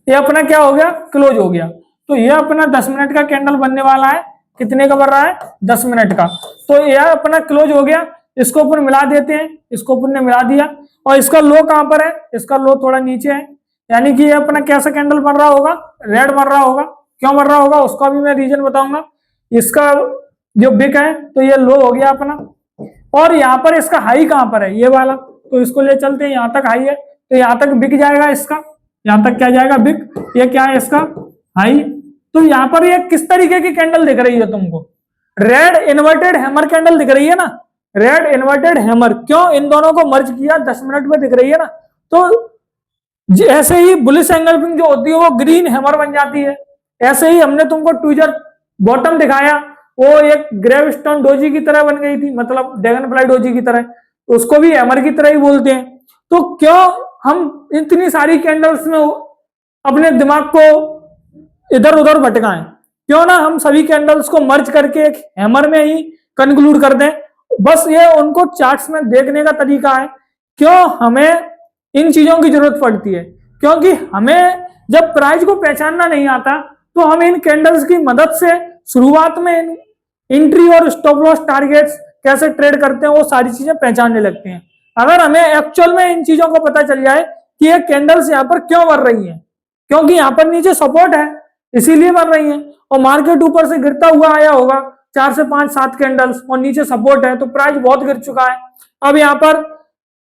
ये अपना क्या हो गया? क्लोज हो गया। तो ये अपना 10 मिनट का कैंडल बनने वाला है। कितने का बन रहा है? 10 मिनट का। तो यह अपना क्लोज हो गया। इसको अपन मिला देते हैं, इसको अपन ने मिला दिया। और इसका लो कहां पर है? इसका लो थोड़ा नीचे है। यानी कि ये अपना कैसा कैंडल बन रहा होगा? रेड बन रहा होगा। क्यों बन रहा होगा उसका भी मैं रीजन बताऊंगा। इसका जो बिक है तो ये लो हो गया अपना। और यहाँ पर इसका हाई कहां पर है? ये वाला। तो इसको ले चलते हैं, यहाँ तक हाई है तो यहाँ तक बिक जाएगा इसका। यहाँ तक क्या जाएगा? बिक। ये क्या है? इसका हाई। तो यहाँ पर ये किस तरीके की कैंडल दिख रही है तुमको? रेड इन्वर्टेड हैमर कैंडल दिख रही है ना। Red inverted hammer. क्यों इन दोनों को मर्ज किया? 10 मिनट में दिख रही है ना। तो ऐसे ही बुलिश एंगल्फिंग जो होती है वो ग्रीन हैमर बन जाती है। ऐसे ही हमने तुमको ट्विजर बॉटम दिखाया, वो एक ग्रेविस्टन डोजी की तरह बन गई थी, मतलब ड्रैगन फ्लाई डोजी की तरह। उसको भी हैमर की तरह ही बोलते हैं। तो क्यों हम इतनी सारी कैंडल्स में अपने दिमाग को इधर उधर भटकाएं? क्यों ना हम सभी कैंडल्स को मर्ज करके एक हैमर में ही कंक्लूड कर दें। बस ये उनको चार्ट्स में देखने का तरीका है। क्यों हमें इन चीजों की जरूरत पड़ती है? क्योंकि हमें जब प्राइस को पहचानना नहीं आता तो हम इन कैंडल्स की मदद से शुरुआत में एंट्री और स्टॉप लॉस टारगेट्स कैसे ट्रेड करते हैं वो सारी चीजें पहचानने लगते हैं। अगर हमें एक्चुअल में इन चीजों को पता चल जाए कि ये कैंडल्स यहाँ पर क्यों बन रही हैं, क्योंकि यहाँ पर नीचे सपोर्ट है इसीलिए बन रही हैं, और मार्केट ऊपर से गिरता हुआ आया होगा 4 से 5 7 कैंडल्स और नीचे सपोर्ट है तो प्राइस बहुत गिर चुका है। अब यहाँ पर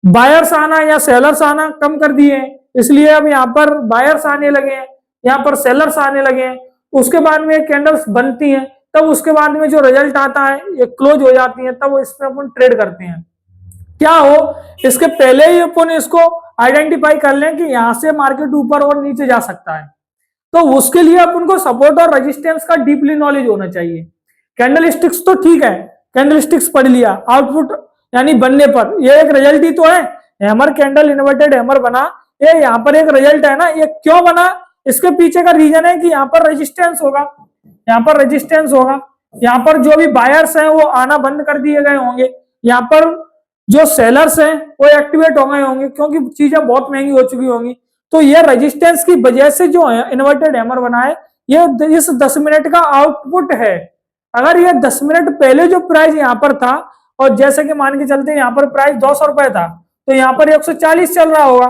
बायर्स आना या सेलर्स आना कम कर दिए हैं, इसलिए अब यहाँ पर बायर्स आने लगे हैं, यहाँ पर सेलर्स आने लगे हैं। उसके बाद में कैंडल्स बनती हैं, तब उसके बाद में जो रिजल्ट आता है ये क्लोज हो जाती है, तब इसमें अपन ट्रेड करते हैं। क्या हो इसके पहले ही अपन इसको आइडेंटिफाई कर लें कि यहां से मार्केट ऊपर और नीचे जा सकता है, तो उसके लिए अपन को सपोर्ट और रेजिस्टेंस का डीपली नॉलेज होना चाहिए। कैंडल स्टिक्स तो ठीक है, कैंडल स्टिक्स पढ़ लिया, आउटपुट यानी बनने पर ये एक रिजल्ट ही तो है, हैमर कैंडल इन्वर्टेड हैमर बना, ये यहाँ पर एक रिजल्ट है ना। ये क्यों बना, इसके पीछे का रीजन है कि यहाँ पर रेजिस्टेंस होगा, यहाँ पर रेजिस्टेंस होगा, यहाँ पर जो भी बायर्स हैं वो आना बंद कर दिए गए होंगे, यहाँ पर जो सेलर्स हैं वो एक्टिवेट हो गए होंगे क्योंकि चीजें बहुत महंगी हो चुकी होंगी। तो ये रेजिस्टेंस की वजह से जो है इन्वर्टेड हैमर बना है, ये इस 10 मिनट का आउटपुट है। अगर ये 10 मिनट पहले जो प्राइस यहाँ पर था, और जैसे कि मान के चलते हैं यहाँ पर प्राइस 200 रुपए था, तो यहाँ पर 140 चल रहा होगा।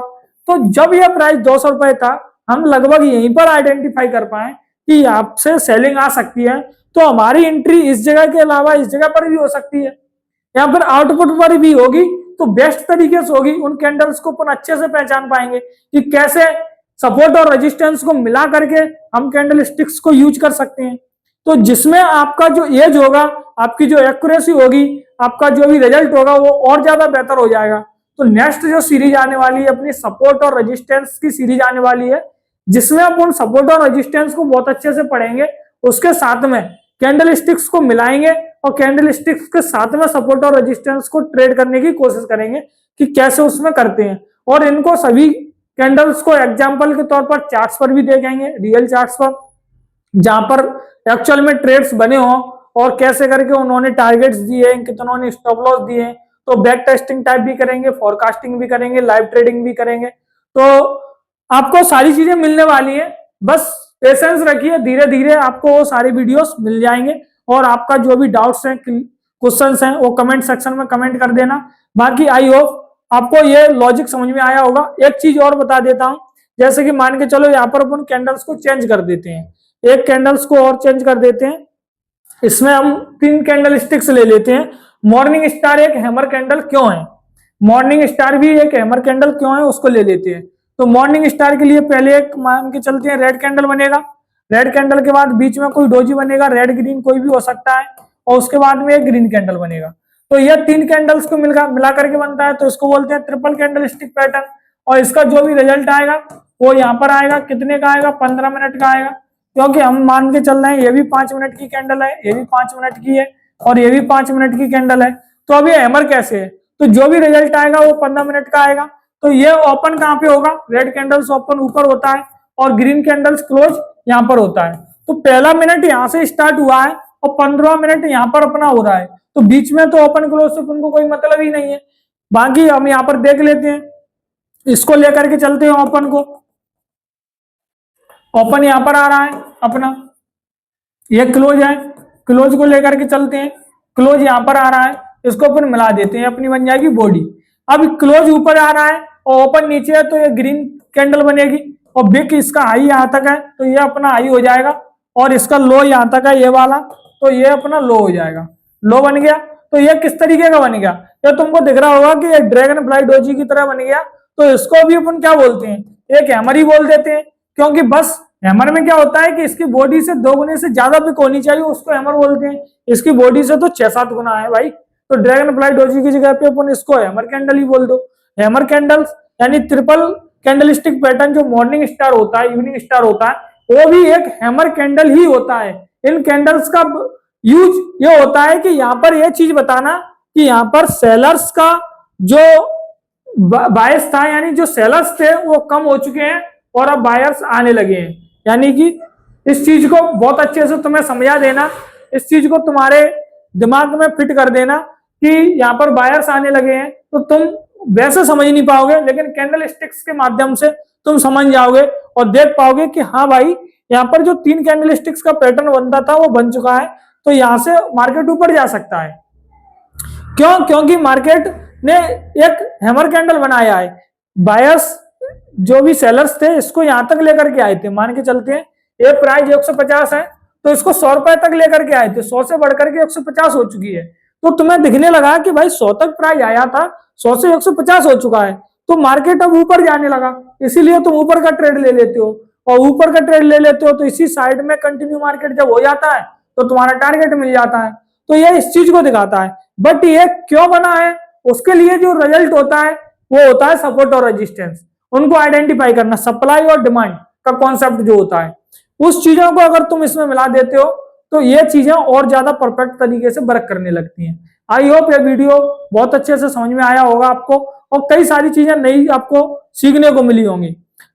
तो जब यह प्राइस 200 रुपए था, हम लगभग यहीं पर आइडेंटिफाई कर पाए कि यहाँ से सेलिंग आ सकती है, तो हमारी एंट्री इस जगह के अलावा इस जगह पर भी हो सकती है, यहाँ पर आउटपुट पर भी होगी। तो बेस्ट तरीके से होगी, उन कैंडल्स को अपन अच्छे से पहचान पाएंगे कि कैसे सपोर्ट और रेजिस्टेंस को मिला करके हम कैंडल स्टिक्स को यूज कर सकते हैं। तो जिसमें आपका जो एज होगा, आपकी जो एक्यूरेसी होगी, आपका जो भी रिजल्ट होगा वो और ज्यादा बेहतर हो जाएगा। तो नेक्स्ट जो सीरीज आने वाली है अपनी सपोर्ट और रेजिस्टेंस की सीरीज आने वाली है, जिसमें अपन सपोर्ट और रेजिस्टेंस को बहुत अच्छे से पढ़ेंगे, उसके साथ में कैंडल स्टिक्स को मिलाएंगे और कैंडल स्टिक्स के साथ में सपोर्ट और रेजिस्टेंस को ट्रेड करने की कोशिश करेंगे कि कैसे उसमें करते हैं। और इनको सभी कैंडल्स को एग्जांपल के तौर पर चार्ट्स पर भी देखेंगे, रियल चार्ट्स पर, जहां पर एक्चुअल में ट्रेड्स बने हों और कैसे करके उन्होंने टारगेट्स दिए, कितनों ने स्टॉप लॉस दिए। तो बैक टेस्टिंग टाइप भी करेंगे, फोरकास्टिंग भी करेंगे, लाइव ट्रेडिंग भी करेंगे। तो आपको सारी चीजें मिलने वाली है, बस पेशेंस रखिए, धीरे धीरे आपको वो सारे वीडियोस मिल जाएंगे। और आपका जो भी डाउट्स हैं, क्वेश्चंस हैं, वो कमेंट सेक्शन में कमेंट कर देना। बाकी आई होप आपको ये लॉजिक समझ में आया होगा। एक चीज और बता देता हूं, जैसे कि मान के चलो यहाँ पर अपन कैंडल्स को चेंज कर देते हैं, एक कैंडल्स को और चेंज कर देते हैं। इसमें हम 3 कैंडल स्टिक्स ले लेते हैं। मॉर्निंग स्टार एक हैमर कैंडल क्यों है, मॉर्निंग स्टार भी एक हैमर कैंडल क्यों है, उसको ले लेते हैं। तो मॉर्निंग स्टार के लिए पहले एक मान के चलते हैं रेड कैंडल बनेगा, रेड कैंडल के बाद बीच में कोई डोजी बनेगा, रेड ग्रीन कोई भी हो सकता है, और उसके बाद में एक ग्रीन कैंडल बनेगा। तो ये 3 कैंडल्स को मिला करके बनता है, तो इसको बोलते हैं ट्रिपल कैंडल स्टिक पैटर्न। और इसका जो भी रिजल्ट आएगा वो यहाँ पर आएगा, कितने का आएगा, 15 मिनट का आएगा, क्योंकि हम मान के चल रहे हैं ये भी 5 मिनट की कैंडल है, ये भी 5 मिनट की है, और ये भी 5 मिनट की कैंडल है। तो अब ये हैमर कैसे है, तो जो भी रिजल्ट आएगा वो 15 मिनट का आएगा। तो ये ओपन कहाँ पे होगा, रेड कैंडल्स ओपन ऊपर होता है और ग्रीन कैंडल्स क्लोज यहाँ पर होता है। तो पहला मिनट यहाँ से स्टार्ट हुआ है और 15 मिनट यहाँ पर अपना हो रहा है, तो बीच में तो ओपन क्लोज से उनको कोई मतलब ही नहीं है। बाकी हम यहाँ पर देख लेते हैं, इसको लेकर के चलते हैं ओपन को। ओपन यहाँ पर आ रहा है अपना, ये क्लोज है, क्लोज को लेकर के चलते हैं, क्लोज यहाँ पर आ रहा है, इसको अपन मिला देते हैं, अपनी बन जाएगी बॉडी। अब क्लोज ऊपर आ रहा है और ओपन नीचे है, तो ये ग्रीन कैंडल बनेगी, और बिग इसका हाई यहाँ तक है, तो ये अपना हाई हो जाएगा, और इसका लो यहाँ तक है ये वाला, तो ये अपना लो हो जाएगा, लो बन गया। तो ये किस तरीके का बन गया, ये तुमको दिख रहा होगा कि ये ड्रैगन फ्लाई डोजी की तरह बन गया। तो इसको भी अपन क्या बोलते हैं, एक हैमर ही बोल देते हैं, क्योंकि बस हैमर में क्या होता है कि इसकी बॉडी से 2 गुने से ज्यादा पिक होनी चाहिए, उसको हैमर बोलते हैं। इसकी बॉडी से तो 6-7 गुना है भाई, तो ड्रैगन फ्लाई डोजी की जगह पे अपन इसको हैमर कैंडल ही बोल दो। हैमर कैंडल्स यानी ट्रिपल कैंडल स्टिक पैटर्न, जो मॉर्निंग स्टार होता है, इवनिंग स्टार होता है, वो भी एक हैमर कैंडल ही होता है। इन कैंडल्स का यूज ये होता है कि यहाँ पर यह चीज बताना कि यहाँ पर सेलर्स का जो बायर्स था, यानी जो सेलर्स थे वो कम हो चुके हैं और अब बायर्स आने लगे हैं। यानी कि इस चीज को बहुत अच्छे से तुम्हें समझा देना, इस चीज को तुम्हारे दिमाग में फिट कर देना कि यहाँ पर बायर्स आने लगे हैं। तो तुम वैसे समझ नहीं पाओगे, लेकिन कैंडल स्टिक्स के माध्यम से तुम समझ जाओगे और देख पाओगे कि हाँ भाई, यहाँ पर जो 3 कैंडल स्टिक्स का पैटर्न बनता था वो बन चुका है, तो यहाँ से मार्केट ऊपर जा सकता है। क्यों, क्योंकि मार्केट ने एक हैमर कैंडल बनाया है। बायर्स जो भी सेलर्स थे इसको यहां तक लेकर के आए थे, मान के चलते हैं ये प्राइस 150 है, तो इसको 100 रुपए तक लेकर के आए थे, 100 से बढ़कर के 150 हो चुकी है। तो तुम्हें दिखने लगा कि भाई 100 तक प्राइस आया था, 100 से 150 हो चुका है, तो मार्केट अब ऊपर जाने लगा, इसीलिए तुम ऊपर का ट्रेड ले लेते हो, और ऊपर का ट्रेड ले लेते हो तो इसी साइड में कंटिन्यू मार्केट जब हो जाता है तो तुम्हारा टारगेट मिल जाता है। तो ये इस चीज को दिखाता है। बट ये क्यों बना है, उसके लिए जो रिजल्ट होता है वो होता है सपोर्ट और रेजिस्टेंस, उनको आइडेंटिफाई करना, सप्लाई और डिमांड का कॉन्सेप्ट जो होता है, उस चीजों को अगर तुम इसमें मिला देते हो तो ये चीजें और ज्यादा परफेक्ट तरीके से वर्क करने लगती हैं। आई होप ये वीडियो बहुत अच्छे से समझ में आया होगा आपको, और कई सारी चीजें नई आपको सीखने को मिली होंगी।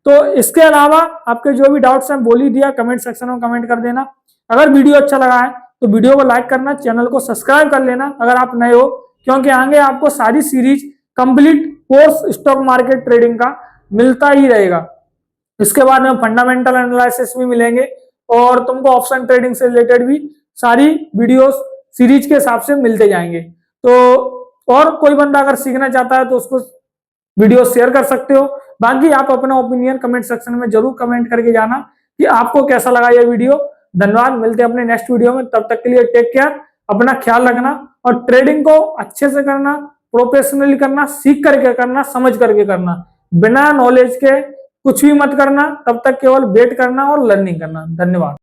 तो इसके अलावा आपके जो भी डाउट्स हैं बोल ही दिया, कमेंट सेक्शन में कमेंट कर देना। अगर वीडियो अच्छा लगा है तो वीडियो को लाइक करना, चैनल को सब्सक्राइब कर लेना अगर आप नए हो, क्योंकि आगे आपको सारी series complete course stock market trading का मिलता ही रहेगा। इसके बाद में फंडामेंटल एनालिसिस भी मिलेंगे और तुमको ऑप्शन ट्रेडिंग से रिलेटेड भी सारी वीडियोस सीरीज के हिसाब से मिलते जाएंगे। तो और कोई बंदा अगर सीखना चाहता है तो उसको वीडियो शेयर कर सकते हो। बाकी आप अपना ओपिनियन कमेंट सेक्शन में जरूर कमेंट करके जाना कि आपको कैसा लगा ये वीडियो। धन्यवाद, मिलते हैं अपने नेक्स्ट वीडियो में, तब तक के लिए टेक केयर, अपना ख्याल रखना और ट्रेडिंग को अच्छे से करना, प्रोफेशनली करना, सीख करके करना, समझ करके करना, बिना नॉलेज के कुछ भी मत करना। तब तक केवल वेट करना और लर्निंग करना। धन्यवाद।